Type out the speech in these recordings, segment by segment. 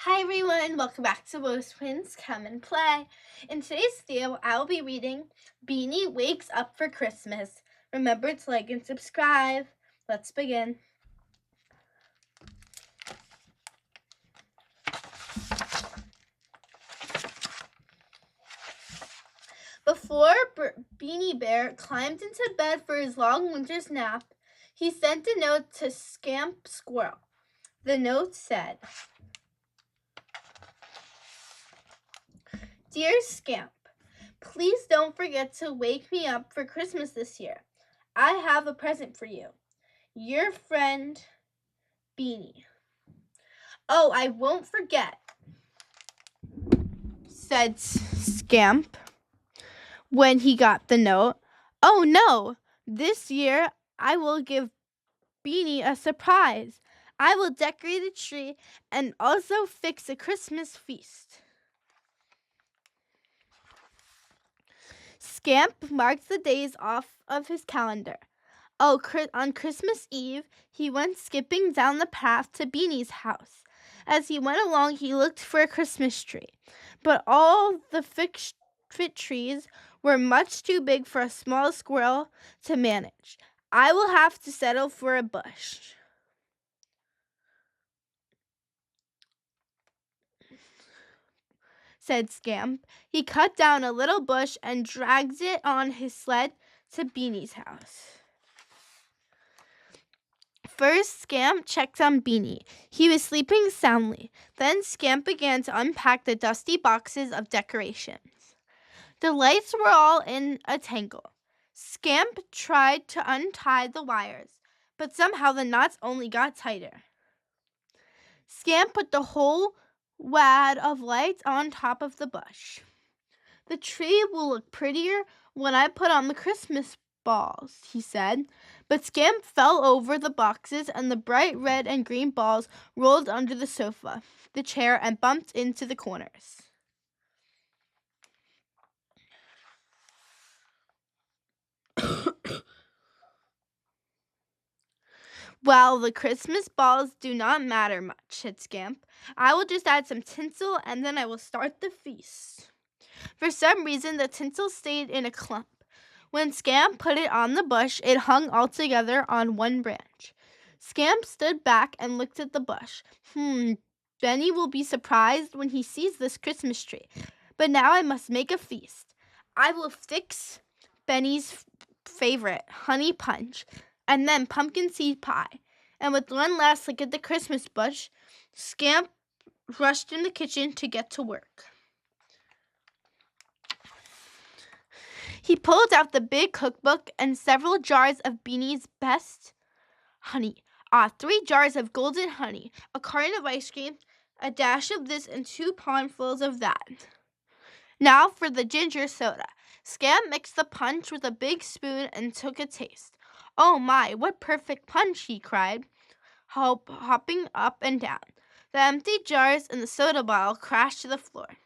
Hi everyone, welcome back to Woz Twins. Come and play. In today's video, I will be reading Beany Wakes Up for Christmas. Remember to like and subscribe. Let's begin. Before Beany Bear climbed into bed for his long winter's nap, he sent a note to Scamp Squirrel. The note said, "Dear Scamp, please don't forget to wake me up for Christmas this year. I have a present for you. Your friend, Beany." "Oh, I won't forget," said Scamp when he got the note. "Oh no, this year I will give Beany a surprise. I will decorate a tree and also fix a Christmas feast." Scamp marked the days off of his calendar. On Christmas Eve, he went skipping down the path to Beany's house. As he went along, he looked for a Christmas tree, but all the fit trees were much too big for a small squirrel to manage. "I will have to settle for a bush," said Scamp. He cut down a little bush and dragged it on his sled to Beany's house. First, Scamp checked on Beany. He was sleeping soundly. Then Scamp began to unpack the dusty boxes of decorations. The lights were all in a tangle. Scamp tried to untie the wires, but somehow the knots only got tighter. Scamp put the whole wad of lights on top of the bush. "The tree will look prettier when I put on the Christmas balls," he said. But Scamp fell over the boxes, and the bright red and green balls rolled under the sofa, the chair, and bumped into the corners. "Well, the Christmas balls do not matter much," said Scamp. "I will just add some tinsel, and then I will start the feast." For some reason, the tinsel stayed in a clump. When Scamp put it on the bush, it hung all together on one branch. Scamp stood back and looked at the bush. Beany will be surprised when he sees this Christmas tree. But now I must make a feast. I will fix Beany's favorite, honey punch, and then pumpkin seed pie." And with one last look at the Christmas bush, Scamp rushed in the kitchen to get to work. He pulled out the big cookbook and several jars of Beany's best honey. 3 jars of golden honey, a carton of ice cream, a dash of this, and 2 pondfuls of that. Now for the ginger soda. Scamp mixed the punch with a big spoon and took a taste. "Oh my, what perfect punch!" he cried, hopping up and down. The empty jars and the soda bottle crashed to the floor.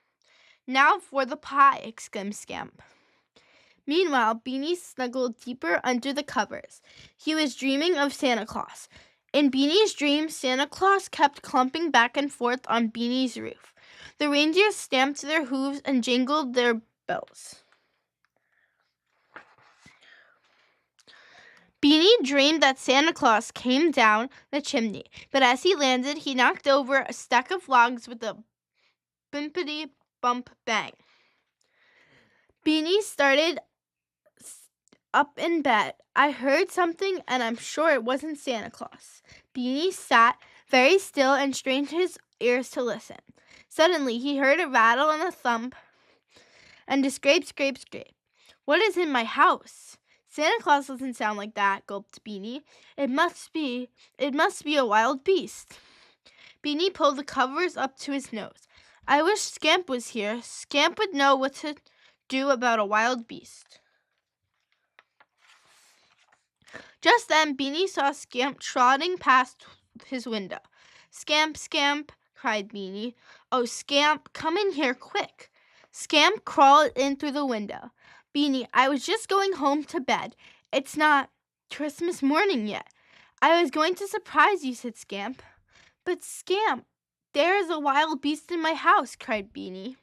"Now for the pie!" exclaimed Scamp. Meanwhile, Beany snuggled deeper under the covers. He was dreaming of Santa Claus. In Beany's dream, Santa Claus kept clumping back and forth on Beany's roof. The reindeer stamped their hooves and jingled their bells. Beany dreamed that Santa Claus came down the chimney, but as he landed, he knocked over a stack of logs with a bimpity bump bang. Beany started up in bed. "I heard something, and I'm sure it wasn't Santa Claus." Beany sat very still and strained his ears to listen. Suddenly, he heard a rattle and a thump, and a scrape, scrape, scrape. "What is in my house? Santa Claus doesn't sound like that," gulped Beany. It must be a wild beast." Beany pulled the covers up to his nose. "I wish Scamp was here. Scamp would know what to do about a wild beast." Just then, Beany saw Scamp trotting past his window. "Scamp, Scamp," cried Beany. "Oh, Scamp, come in here quick." Scamp crawled in through the window. "Beany, I was just going home to bed. It's not Christmas morning yet." "I was going to surprise you," said Scamp. "But Scamp, There is a wild beast in my house, cried Beany.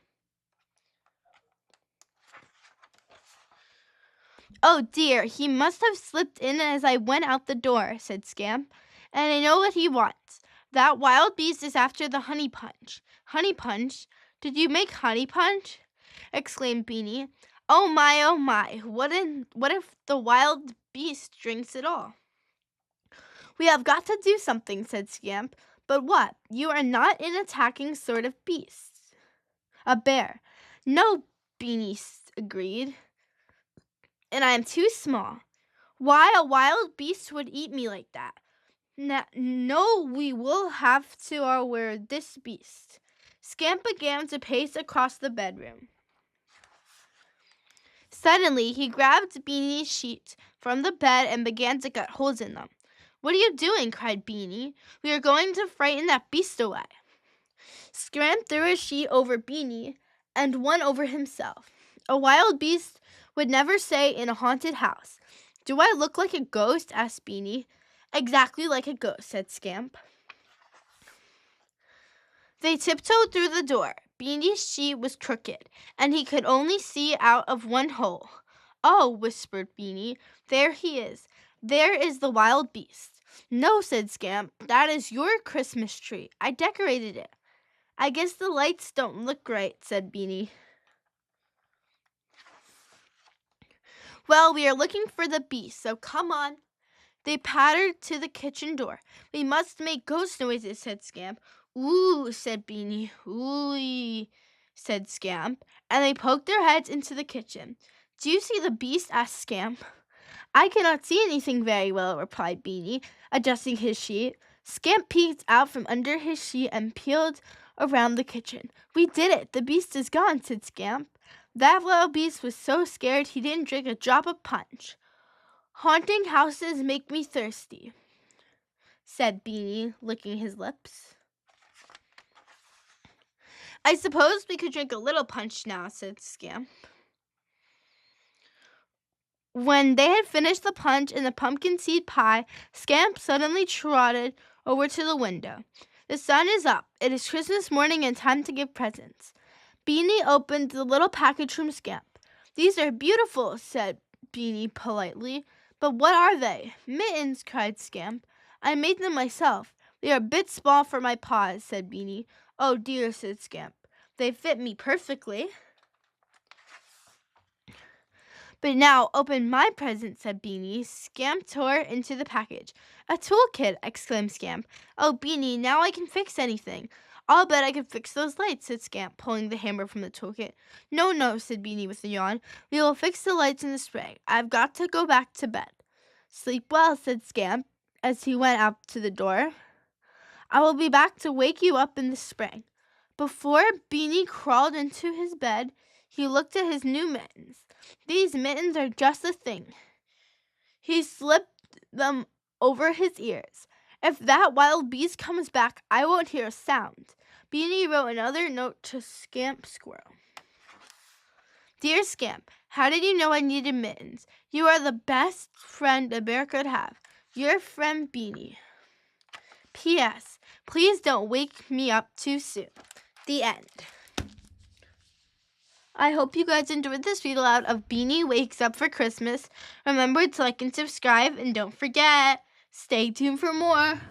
Oh dear, he must have slipped in as I went out the door, said Scamp, and I know what he wants. That wild beast is after the honey punch. Honey punch? Did you make honey punch? Exclaimed Beany. Oh my, what if the wild beast drinks it all? We have got to do something, said Scamp. But what? You are not an attacking sort of beast. A bear. No, Beany agreed. And I am too small. Why, a wild beast would eat me like that. No, we will have to outwear this beast. Scamp began to pace across the bedroom. Suddenly, he grabbed Beany's sheets from the bed and began to cut holes in them. What are you doing? Cried Beany. We are going to frighten that beast away. Scamp threw a sheet over Beany and one over himself. A wild beast would never stay in a haunted house. Do I look like a ghost? Asked Beany. Exactly like a ghost, said Scamp. They tiptoed through the door. Beany's sheet was crooked, and he could only see out of one hole. Oh, whispered Beany, there he is. There is the wild beast. No, said Scamp, that is your Christmas tree. I decorated it. I guess the lights don't look right, said Beany. Well, we are looking for the beast, so come on. They pattered to the kitchen door. We must make ghost noises, said Scamp. Ooh, said Beany. Ooh, said Scamp, and they poked their heads into the kitchen. Do you see the beast? Asked Scamp. I cannot see anything very well, replied Beany, adjusting his sheet. Scamp peeked out from under his sheet and peeled around the kitchen. We did it. The beast is gone, said Scamp. That little beast was so scared he didn't drink a drop of punch. Haunting houses make me thirsty, said Beany, licking his lips. I suppose we could drink a little punch now, said Scamp. When they had finished the punch and the pumpkin seed pie, Scamp suddenly trotted over to the window. The sun is up. It is Christmas morning and time to give presents. Beany opened the little package from Scamp. These are beautiful, said Beany politely. But what are they? Mittens, cried Scamp. I made them myself. They are a bit small for my paws, said Beany. Oh dear, said Scamp. They fit me perfectly. But now open my present, said Beany. Scamp tore into the package. A toolkit, exclaimed Scamp. Oh, Beany, now I can fix anything. I'll bet I can fix those lights, said Scamp, pulling the hammer from the toolkit. No, said Beany with a yawn. We will fix the lights in the spring. I've got to go back to bed. Sleep well, said Scamp, as he went out to the door. I will be back to wake you up in the spring. Before Beany crawled into his bed, he looked at his new mittens. These mittens are just the thing. He slipped them over his ears. If that wild beast comes back, I won't hear a sound. Beany wrote another note to Scamp Squirrel. Dear Scamp, how did you know I needed mittens? You are the best friend a bear could have. Your friend Beany. P.S. Please don't wake me up too soon. The end. I hope you guys enjoyed this read aloud of Beany Wakes Up for Christmas. Remember to like and subscribe, and don't forget, stay tuned for more.